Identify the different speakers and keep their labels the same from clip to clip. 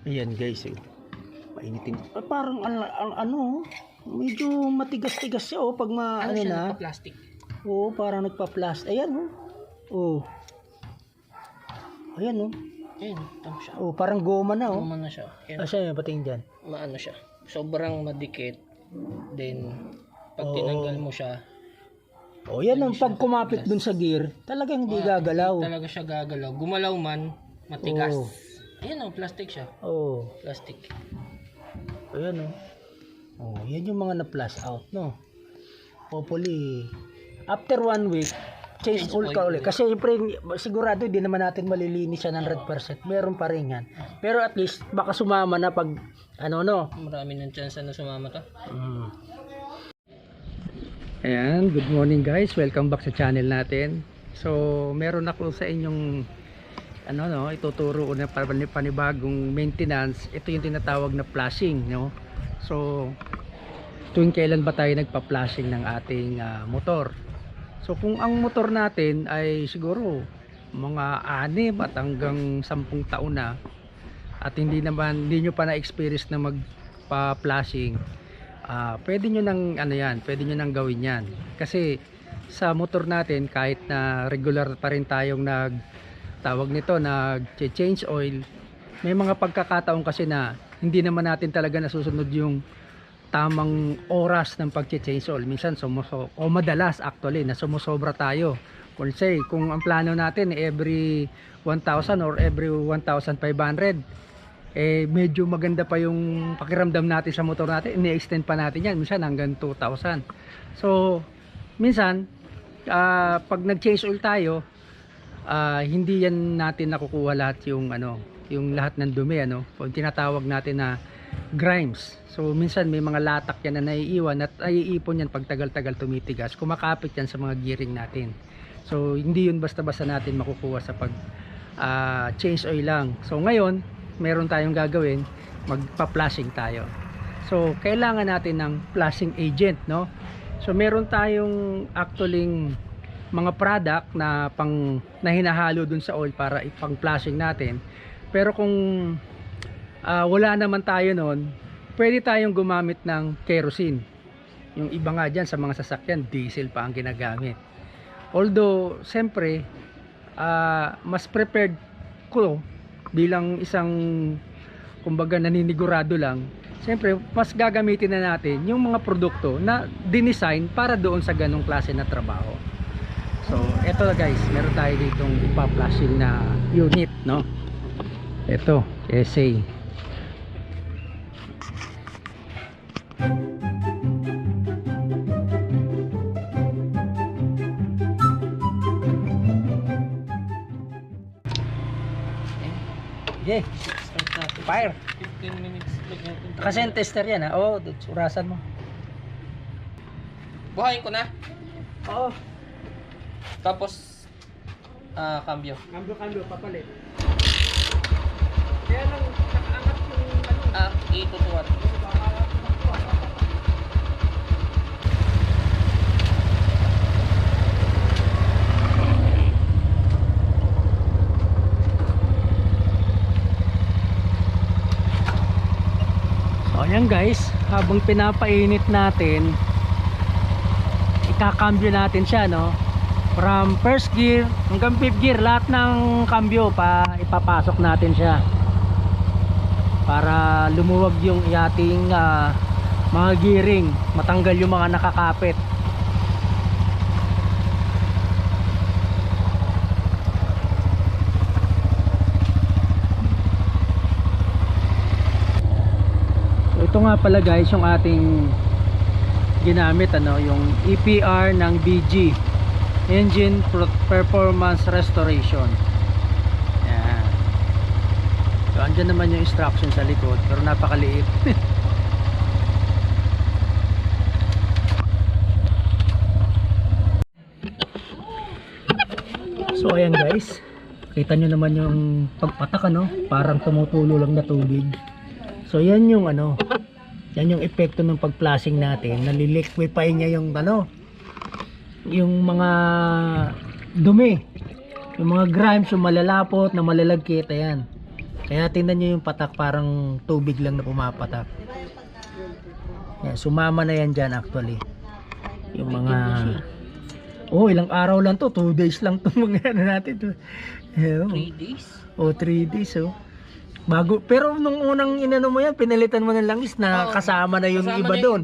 Speaker 1: Ayan guys, painitin. Parang ano, medyo matigas-tigas siya pag
Speaker 2: Ano
Speaker 1: ano
Speaker 2: siya,
Speaker 1: na.
Speaker 2: nagpa-plastic?
Speaker 1: Oo, parang nagpa-plastic. Ayan oh. Ayan
Speaker 2: Ayun, tama siya.
Speaker 1: parang goma na
Speaker 2: Guma na siya. Ayan,
Speaker 1: Siya patingin dyan.
Speaker 2: maano siya. Sobrang madikit. Then, pag
Speaker 1: Oo.
Speaker 2: tinanggal mo siya,
Speaker 1: Yan ang pag kumapit dun sa gear, talagang hindi gagalaw.
Speaker 2: talaga siya gagalaw. Gumalaw man, matigas.
Speaker 1: Oo.
Speaker 2: Ayan plastic siya. Plastic.
Speaker 1: Ayan yan yung mga na-flash out, no? Hopefully, after 1 week, change oil ka ulit. Kasi siyempre, sigurado, hindi naman natin malilinis yan 100%. Meron pa rin yan. Pero at least, baka sumama na pag,
Speaker 2: Marami ng chance na sumama to.
Speaker 1: Ayan, good morning guys. Welcome back sa channel natin. So, meron ako sa inyong ituturo na panibagong maintenance. Ito yung tinatawag na flashing, no? So, tuwing kailan ba tayo nagpa-flashing ng ating motor? So, kung ang motor natin ay siguro mga 6 at hanggang 10 taon na at hindi nyo pa na-experience na magpa-flashing, pwede nyo nang gawin yan. Kasi sa motor natin, kahit na regular pa rin tayong nag-change oil, may mga pagkakataon kasi na hindi naman natin talaga nasusunod yung tamang oras ng pag-change oil. Minsan madalas actually na sumusobra tayo. Kung ang plano natin every 1,000 or every 1,500, medyo maganda pa yung pakiramdam natin sa motor natin, ini-extend pa natin yan minsan hanggang 2,000. So minsan pag nag-change oil tayo, hindi yan natin nakukuha lahat yung lahat ng dumi, kung tinatawag natin na grimes. So minsan may mga latak yan na naiiwan at naiipon yan pag tagal-tagal tumitigas, kumakapit yan sa mga gearing natin. So hindi yun basta-basta natin makukuha sa pag change oil lang. So ngayon meron tayong gagawin, magpa-flashing tayo. So kailangan natin ng flashing agent, no? So meron tayong actually mga product na hinahalo dun sa oil para ipang-flashing natin. Pero kung wala naman tayo nun, pwede tayong gumamit ng kerosene. Yung iba nga dyan sa mga sasakyan, diesel pa ang ginagamit. Although siyempre mas prepared ko bilang isang kumbaga naninigurado lang, siyempre mas gagamitin na natin yung mga produkto na dinesign para doon sa ganong klase na trabaho. So eto guys, meron tayo ditong ipa-flashing na unit, no? Eto, SA. Okay,
Speaker 2: Start natin.
Speaker 1: fire.
Speaker 2: 15 minutes.
Speaker 1: Kasi yung tester yan surasan mo.
Speaker 2: Buhayin ko na.
Speaker 1: Oo.
Speaker 2: Tapos, cambio.
Speaker 1: Cambio, papalit. Kaya lang, nakaangat yung
Speaker 2: Itutuwad.
Speaker 1: So ayan guys, habang pinapainit natin, ikakambyo natin siya, no? From first gear hanggang 5th gear, lahat ng cambio ipapasok natin siya para lumuwag yung ating mga gearing, matanggal yung mga nakakapit. Ito nga pala guys yung ating ginamit, yung EPR ng BG, Engine Performance Restoration. Yan. So andyan naman yung instruction sa likod, pero napakaliit. So ayan guys, kita nyo naman yung pagpatak, parang tumutulo lang na tubig. So yan yung yan yung epekto ng pag-flashing natin. Naliliquify niya yung yung mga dumi, yung mga grimes, yung malalapot na malalagkit. Ayan. Kaya tingnan nyo yung patak, parang tubig lang na pumapatak. Yan, sumama na yan dyan actually. Yung mga... ilang araw lang to, 2 days lang to mga ano natin to.
Speaker 2: 3 days?
Speaker 1: 3 days Bago, pero nung unang inano mo yan, pinalitan mo ng langis na kasama na yung
Speaker 2: Kasama
Speaker 1: iba
Speaker 2: na
Speaker 1: doon.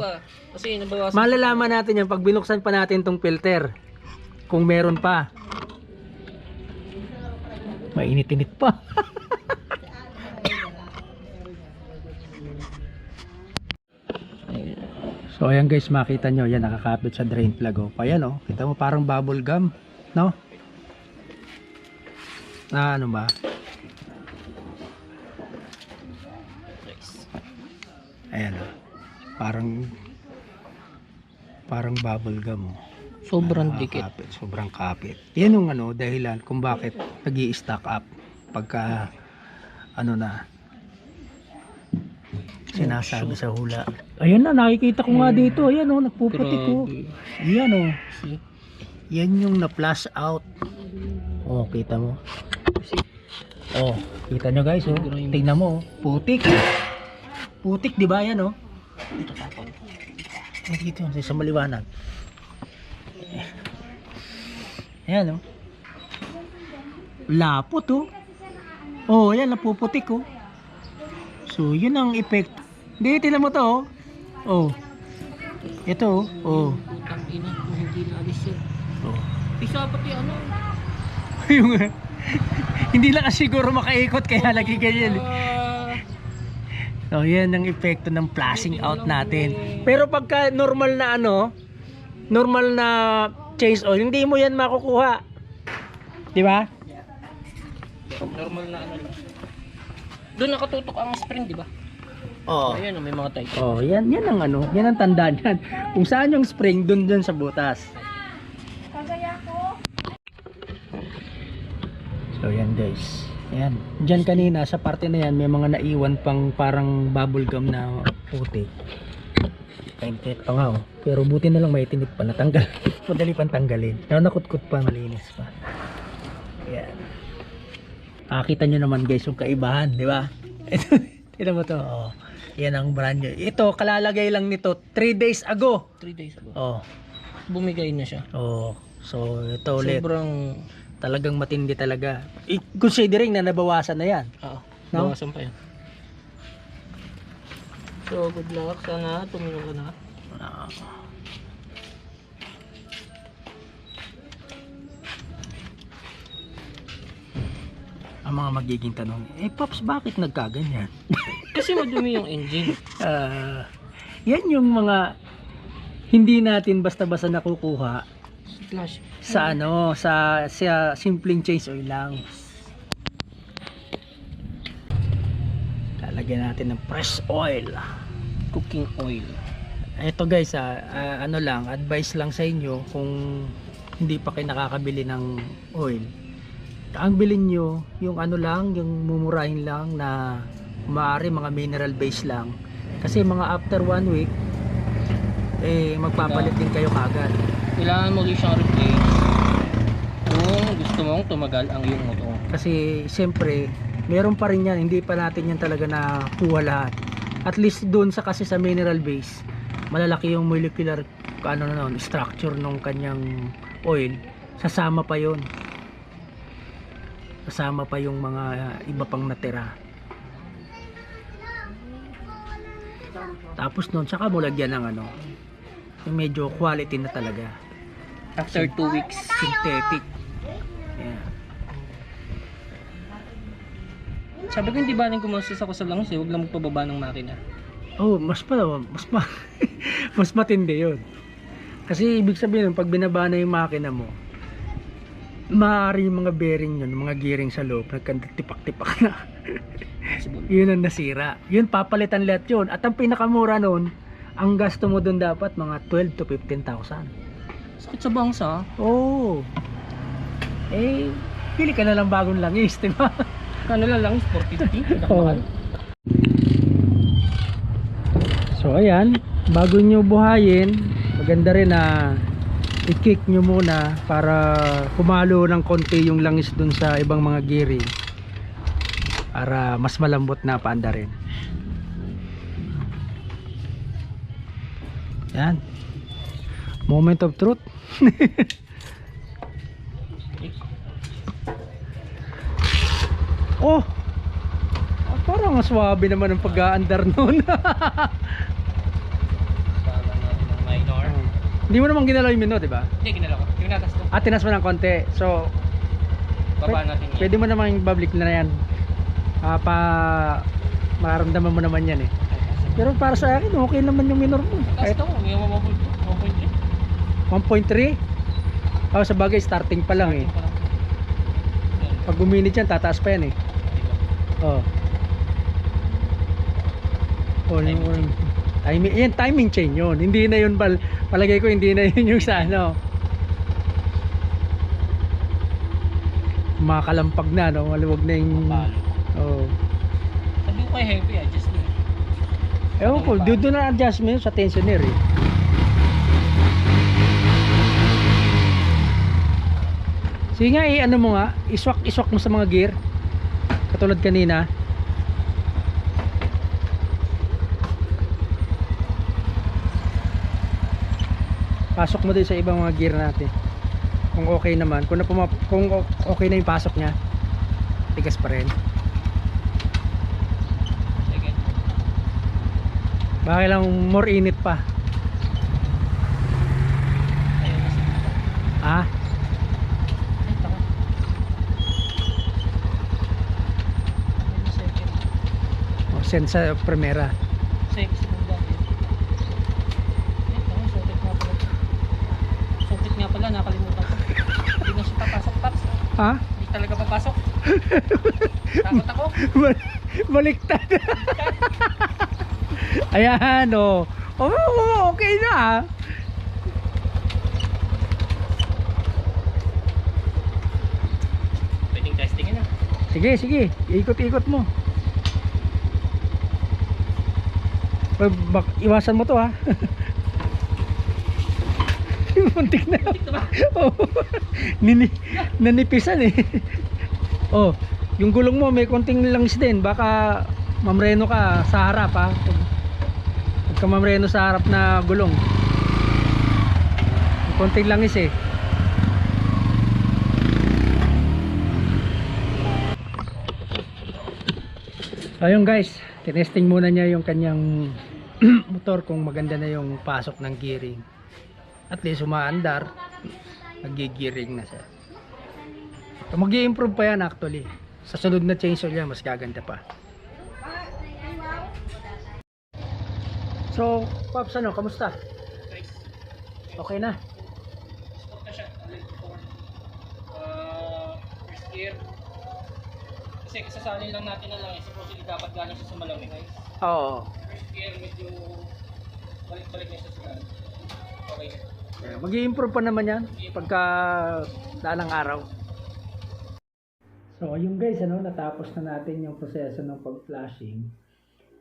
Speaker 2: Kasi nabawasan.
Speaker 1: Malalaman natin yan pag binuksan pa natin tong filter. Kung meron pa. Mainit-init pa. So ayan guys, makita nyo, yan nakakapit sa drain plug. Ayan kita mo parang bubble gum, no? Ano ba? Ayan parang bubble gum.
Speaker 2: Sobrang dikit.
Speaker 1: Sobrang kapit. Yan yung dahilan kung bakit nag-i-stack up pagka sinasabi sa hula. Ayan na, nakikita ko nga dito. Ayan nagpuputik ko. Ayan yan yung na-flush out. Kita mo. Kita nyo guys tingnan mo putik. Putik, di ba yan
Speaker 2: Ito tapon.
Speaker 1: dito sa maliwanag. Ayan lapot ayan napuputik so yun ang effect. Hindi, tingnan mo to ito
Speaker 2: Putang ina, hindi na alis yan. Isa pati
Speaker 1: yung hindi lang siguro makaikot kaya lagi ganyan. Yan ang epekto ng flashing out natin. Pero pagka normal na normal na change oil, hindi mo yan makukuha. Di ba?
Speaker 2: Normal na lang. Doon nakatutok ang spring, di ba? Ayan, may mga type.
Speaker 1: Yan ang yan ang tanda niyan. Kung saan yung spring, doon sa butas. So yan guys. Ayan. Diyan kanina sa parte na yan may mga naiwan pang parang bubble gum na puti. Painted pa nga pero buti na lang may tinit pa, natanggal. Madali pang tanggalin. Nakutkot pa, malinis pa. Ayan. Kita nyo naman guys yung kaibahan, di ba? Ito mo to. Yan ang brand new. Ito kalalagay lang nito 3 days ago.
Speaker 2: 3 days ago. Bumigay na siya.
Speaker 1: So ito ulit.
Speaker 2: Sobrang
Speaker 1: talagang matindi talaga. Considering na nabawasan na yan. No?
Speaker 2: Bawasan pa yan. So good luck. Sana tumino ka na. Ang mga magiging tanong, Pops, bakit nagkaganyan? Kasi madumi yung engine.
Speaker 1: Yan yung mga hindi natin basta-basta nakukuha
Speaker 2: Flash.
Speaker 1: sa sa simpleng change oil lang. Lalagyan natin ng fresh oil,
Speaker 2: Cooking oil.
Speaker 1: ito guys advice lang sa inyo kung hindi pa kayo nakakabili ng oil, ang bilhin nyo yung yung mumurahin lang na maaari mga mineral base lang, kasi mga after 1 week magpapalit din kayo kagad.
Speaker 2: Kailangan mo rin siyang replace kung gusto mong tumagal ang iyong motor.
Speaker 1: Kasi siyempre meron pa rin yan, hindi pa natin yan talaga nakuha lahat. At least doon kasi sa mineral base malalaki yung molecular structure ng kanyang oil, sasama pa yon, kasama pa yung mga iba pang natira. Tapos noon saka mo lagyan ng yung medyo quality na talaga
Speaker 2: After 2 weeks.
Speaker 1: synthetic. Yeah.
Speaker 2: Sabi ko hindi ba nang kumustos ako sa langis huwag lang magpababa ng makina.
Speaker 1: Mas matindi yun. Kasi ibig sabihin pag binaba na yung makina mo, maaari yung mga bearing yun, mga gearing sa loob nagkatipak-tipak na. Yun ang nasira. Yun papalitan lahat yun. At ang pinakamura nun, ang gasto mo dun dapat mga 12 to 15,000.
Speaker 2: Sakit sa bangsa.
Speaker 1: Pili ka na lang bagong langis, di ba?
Speaker 2: Kanila lang 450.
Speaker 1: So ayan, bago nyo buhayin, maganda rin na i-kick nyo muna para kumalo ng konti yung langis dun sa ibang mga gearing. para mas malambot na paanda rin. Yan. Moment of truth. Oh! Parang swabe naman ang pag-aandar nun.
Speaker 2: Minor.
Speaker 1: Hindi mo naman ginalaw yung mino, di ba?
Speaker 2: Hindi, ginala ko. Yung natas ko.
Speaker 1: Tinas mo ng konti. So,
Speaker 2: Baba natin yan.
Speaker 1: pwede mo naman bablik na yan. Makaramdaman mo naman yan eh. Pero para sa akin, okay naman yung minor mo.
Speaker 2: Taas
Speaker 1: Kahit
Speaker 2: to, yung 1.3.
Speaker 1: 1.3. Oh, sa bagay, starting pa lang eh. Pag buminit yan, tataas pa yan eh. Oh. Oh, timing chain yun. Hindi na yun, palagay ko hindi na yun yung sa ano. Makalampag na, no? Maluwag na yung... Oh.
Speaker 2: Sabi ko kay heavy, adjust nyo.
Speaker 1: Ewan ko, doon na adjustment sa tensioner eh. Sige nga, ano mo nga, iswak mo sa mga gear. Katulad kanina. Pasok mo din sa ibang mga gear natin. Kung okay naman, kung okay na yung pasok niya, tigas pa rin.
Speaker 2: Sige.
Speaker 1: Baka lang more init pa.
Speaker 2: Ayaw na siya.
Speaker 1: Ah,
Speaker 2: Ay, taka. Ayaw na second.
Speaker 1: send sa primera.
Speaker 2: Second ba? Ay, taka, sulit nga pala. Sulit nga pala, nakalimutan ko. Hindi na siya papasok, Paps.
Speaker 1: Ha?
Speaker 2: Hindi talaga papasok. Takot ako.
Speaker 1: Baliktad. Ayan, oh. Okay na ah.
Speaker 2: Pwedeng testingin na.
Speaker 1: Sige. Ikot-ikot mo. Iwasan mo to ha. Muntik na.
Speaker 2: Dito ba?
Speaker 1: Oh, nanipisan eh. Oh, yung gulong mo may konting langis din. Baka mamreno ka sa harap ha. Huwag ka mamreno sa harap na gulong. May konting langis eh. Ayun guys, tinesting muna niya yung kanyang motor kung maganda na yung pasok ng gearing. At least umaandar, nag-gearing na siya. So, mag-i-improve pa yan actually. Sa sunod na chainsaw niya, mas gaganda pa. So, Pops, ano, kamusta? Okay na?
Speaker 2: Spot na siya. First gear. Kasi kasasalin lang natin na lang eh. Supposedly dapat galing siya sa malamig.
Speaker 1: Oo.
Speaker 2: First gear medyo balik-balik na siya sa galing. Okay na.
Speaker 1: Mag-i-improve pa naman yan pagka dalang araw. So ayun guys, ano, natapos na natin yung proseso ng pag-flashing.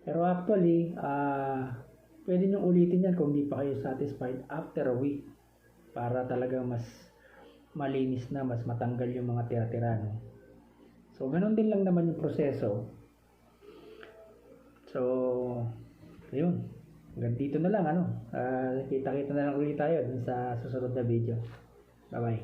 Speaker 1: Pero actually, pwede nyo ulitin yan kung hindi pa kayo satisfied after a week. Para talaga mas malinis na, mas matanggal yung mga tira-tira, no? So ganun din lang naman yung proseso. So, ayun. Hanggang dito na lang, ano. Kita-kita na lang ulit tayo dun sa susunod na video. Bye-bye.